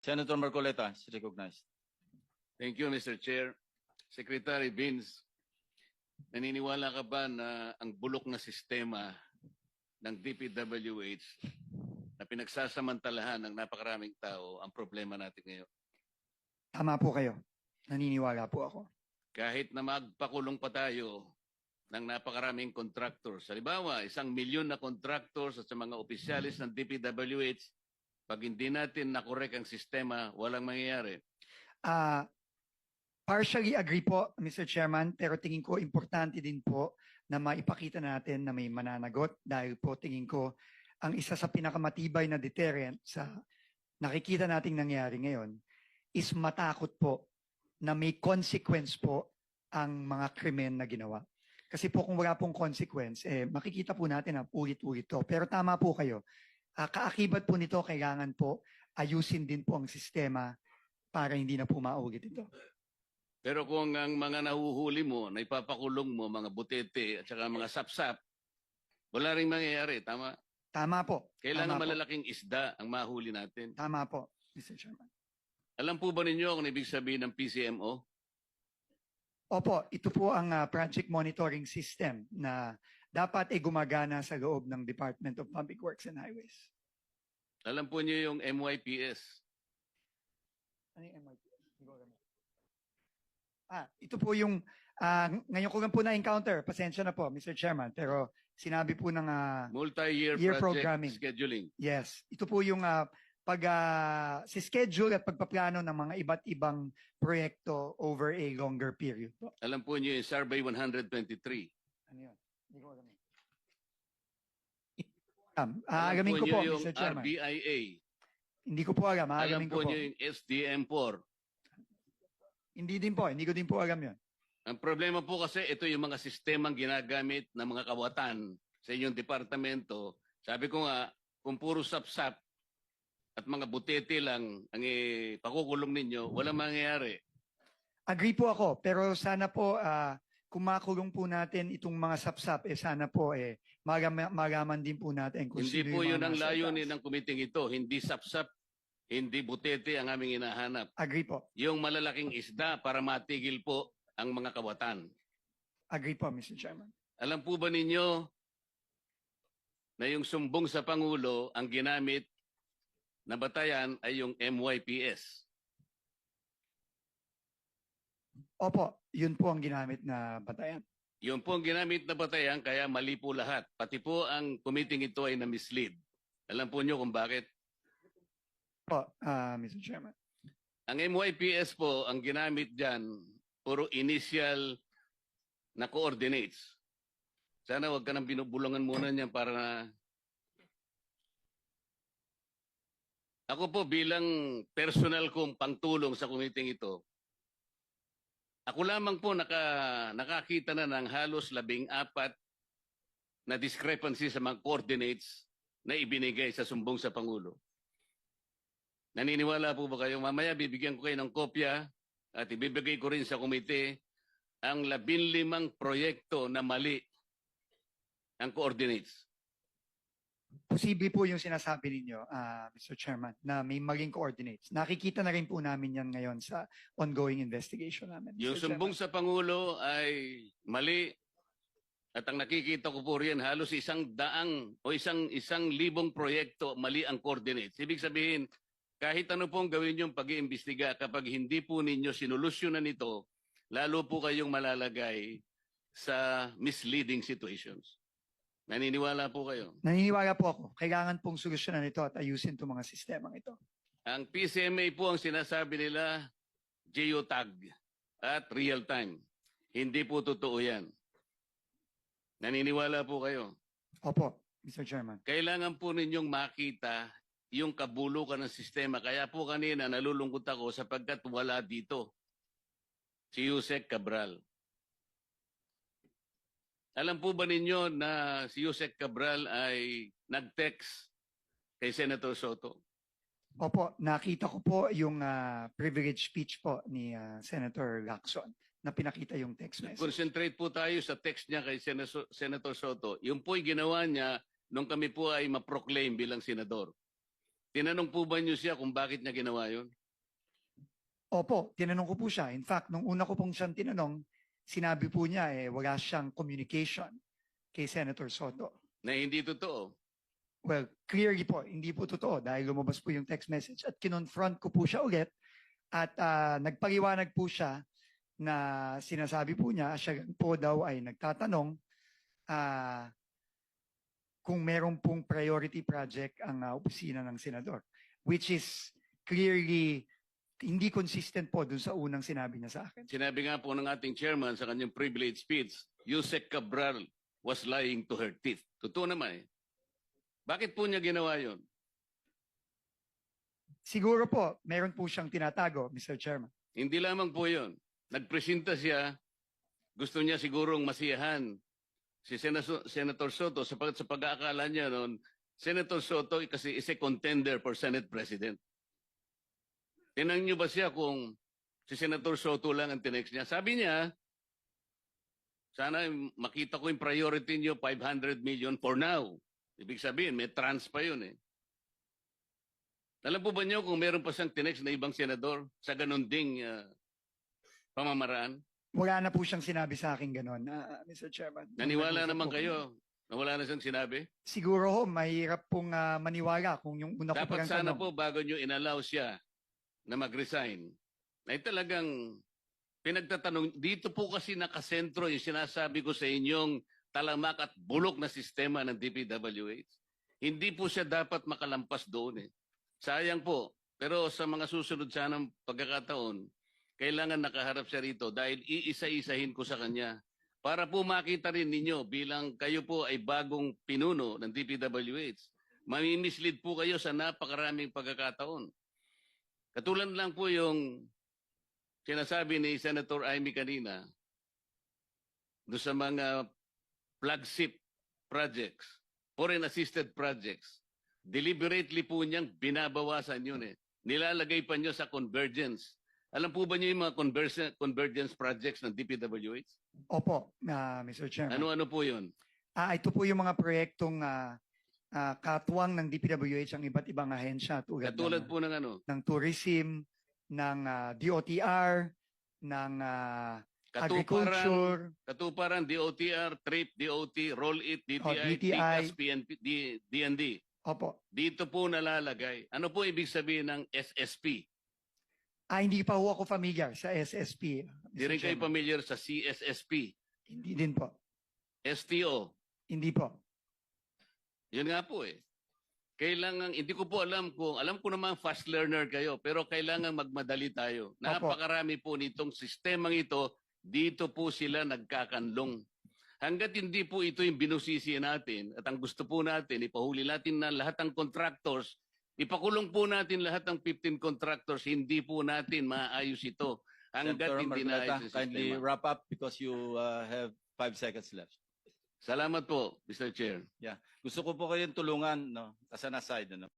Senator Marcoleta is recognized. Thank you, Mr. Chair. Secretary Vince, naniniwala ka ba na ang bulok na sistema ng DPWH na pinagsasamantalahan ng napakaraming tao ang problema natin ngayon? Tama po kayo. Naniniwala po ako. Kahit na magpakulong pa tayo ng napakaraming contractors, halimbawa, 1,000,000 na contractors at sa mga opisyalis ng DPWH, pag hindi natin nakorek ang sistema, walang mangyayari. Partially agree po, Mr. Chairman, pero tingin ko importante din po na maipakita natin na may mananagot dahil po tingin ko ang isa sa pinakamatibay na deterrent sa nakikita nating nangyari ngayon is matakot po na may consequence po ang mga krimen na ginawa. Kasi po kung wala pong consequence, makikita po natin na ulit-ulit to. Pero tama po kayo. Kaakibat po nito, kailangan po ayusin din po ang sistema para hindi na po maulit ito. Pero kung ang mga nahuhuli mo, na ipapakulong mo, mga butete at saka mga sapsap, wala rin mangyayari, tama? Tama po. Kailangan Tama malalaking isda ang mahuli natin. Tama po, Mr. Chairman. Alam po ba ninyo kung ibig sabihin ng PCMO? Opo, ito po ang project monitoring system na dapat gumagana sa loob ng Department of Public Works and Highways. Alam po niyo yung MYPS? Ano yung MYPS? Ito po yung, ngayon ko lang po na-encounter, pasensya na po, Mr. Chairman, pero sinabi po ng Multi-year year project programming. scheduling. Yes, ito po yung si schedule at pagpaplano ng mga iba't ibang proyekto over a longer period po. Alam po niyo yung Survey 123. Ano yun? Hindi ko alam. Aalamin ko niyo po, yung Mr. Chairman. RBIA. Hindi ko po alam. Alam Aalamin ko po po. niyo yung SDM4. Hindi ko din po alam yun. Ang problema po kasi ito yung mga sistemang ginagamit ng mga kawatan sa inyong departamento. Sabi ko nga, kung puro sapsap at mga butete lang ang pakukulong ninyo, walang mangyayari. Agree po ako, pero sana po kung makulong po natin itong mga sapsap, sana po magaman din po natin kung Hindi sino po yung yun mga ang nasa layunin itaas. ng kumiting ito. Hindi sapsap, hindi butete ang aming hinahanap. Agree po. Yung malalaking isda para matigil po ang mga kawatan. Agree po, Mr. Chairman. Alam po ba ninyo na yung sumbong sa Pangulo ang ginamit na batayan ay yung MYPS? Opo, yun po ang ginamit na batayan. Yun po ang ginamit na batayan kaya mali po lahat. Pati po ang committee ito ay na-mislead. Alam po nyo kung bakit? Po, Mr. Chairman. Ang MYPS po, ang ginamit dyan, puro initial na coordinates. Sana wag ka nang binubulungan muna niyan para na... Ako po bilang personal kong pangtulong sa committee ito, ako lamang po nakakita na ng halos 14 na discrepancy sa mga coordinates na ibinigay sa sumbong sa Pangulo. Naniniwala po ba kayo? Mamaya bibigyan ko kayo ng kopya at ibibigay ko rin sa komite ang 15 proyekto na mali ang coordinates. Posible po yung sinasabi ninyo, Mr. Chairman, na may maling coordinates. Nakikita na rin po namin yan ngayon sa ongoing investigation namin. Yung sumbong sa Pangulo ay mali at ang nakikita ko po riyan halos 100 o 1,000 proyekto mali ang coordinates. Ibig sabihin, kahit ano pong gawin yung pag-iimbestiga, kapag hindi po ninyo sinolusyonan ito, lalo po kayong malalagay sa misleading situations. Naniniwala po kayo? Naniniwala po ako. Kailangan pong solusyonan ito at ayusin itong mga sistemang ito. Ang PCMA po ang sinasabi nila, geotag at real time. Hindi po totoo yan. Naniniwala po kayo? Opo, Mr. Chairman. Kailangan po ninyong makita yung kabulukan ng sistema. Kaya po kanina nalulungkot ako sapagkat wala dito si Yusek Cabral. Alam po ba ninyo na si Yusek Cabral ay nag-text kay Senator Soto? Opo, nakita ko po yung privilege speech po ni Senator Lacson na pinakita yung text message. Concentrate po tayo sa text niya kay Senator Soto. Yung po'y ginawa niya nung kami po ay ma-proclaim bilang senador. Tinanong po ba niyo siya kung bakit niya ginawa yun? Opo, tinanong ko po siya. In fact, nung una ko pong siyang tinanong, sinabi po niya wala siyang communication kay Senator Soto. Na hindi totoo. Well, clearly po, hindi po totoo dahil lumabas po yung text message at kinonfront ko po siya ulit at nagpaliwanag po siya na sinasabi po niya, siya po daw ay nagtatanong kung meron pong priority project ang opisina ng senador, which is clearly hindi consistent po dun sa unang sinabi niya sa akin. Sinabi nga po ng ating chairman sa kanyang privilege speech, Yusek Cabral was lying to her teeth. Totoo naman eh. Bakit po niya ginawa yun? Siguro po, meron po siyang tinatago, Mr. Chairman. Hindi lamang po yun. Nagpresenta siya, gusto niya sigurong masiyahan si Senator Soto sapagkat sa pag-aakala niya noon, Senator Soto kasi is a contender for Senate President. Tinanong niyo ba siya kung si Senator Soto lang ang tinext niya? Sabi niya, sana makita ko yung priority niyo, 500 million for now. Ibig sabihin, may trans pa yun eh. Alam po ba niyo kung meron pa siyang tinext na ibang senador sa ganun ding pamamaraan? Wala na po siyang sinabi sa akin ganun, Mr. Chairman. Naniwala Nag-usap naman po kayo kami. na wala na siyang sinabi? Siguro ho, mahirap pong maniwala kung yung una ko Dapat parang sana tanong. po bago niyo inallow siya na mag-resign, ay talagang pinagtatanong, dito po kasi nakasentro yung sinasabi ko sa inyong talamak at bulok na sistema ng DPWH. Hindi po siya dapat makalampas doon eh. Sayang po. Pero sa mga susunod sanang pagkakataon, kailangan nakaharap siya rito dahil iisa-isahin ko sa kanya para po makita rin ninyo bilang kayo po ay bagong pinuno ng DPWH. Mamimislead po kayo sa napakaraming pagkakataon. Katulad lang po yung sinasabi ni Senator Amy kanina doon sa mga flagship projects, foreign assisted projects. Deliberately po niyang binabawasan yun eh. Nilalagay pa niyo sa convergence. Alam po ba niyo yung mga convergence projects ng DPWH? Opo, Mr. Chairman. Ano-ano po yun? Ito po yung mga proyektong katuwang ng DPWH ang iba't ibang ahensya Katulad po ng ano? ng tourism, ng DOTR, ng agriculture, Katuparan, DOTR, TRIP, DOT, Roll It, DTI, DTI. TICAS, PNP, DND. opo. Dito po nalalagay. Ano po ibig sabihin ng SSP? Hindi pa ho ako familiar sa SSP. Di rin kayo familiar sa CSSP, Hindi din po. STO. Hindi po. Yun nga po eh. Kailangan, hindi ko po alam ko naman fast learner kayo, pero kailangan magmadali tayo. Napakarami po nitong sistemang ito, dito po sila nagkakanlong. Hanggat hindi po ito yung binusisi natin at ang gusto po natin, ipahuli natin na lahat ng contractors, ipakulong po natin lahat ng 15 contractors, hindi po natin maayos ito. Hanggat Senator hindi Marcoleta, naayos ang kindly sistema. wrap up because you have 5 seconds left. Salamat po, Mr. Chair. Gusto ko po kayong tulungan, no, as an aside, ano.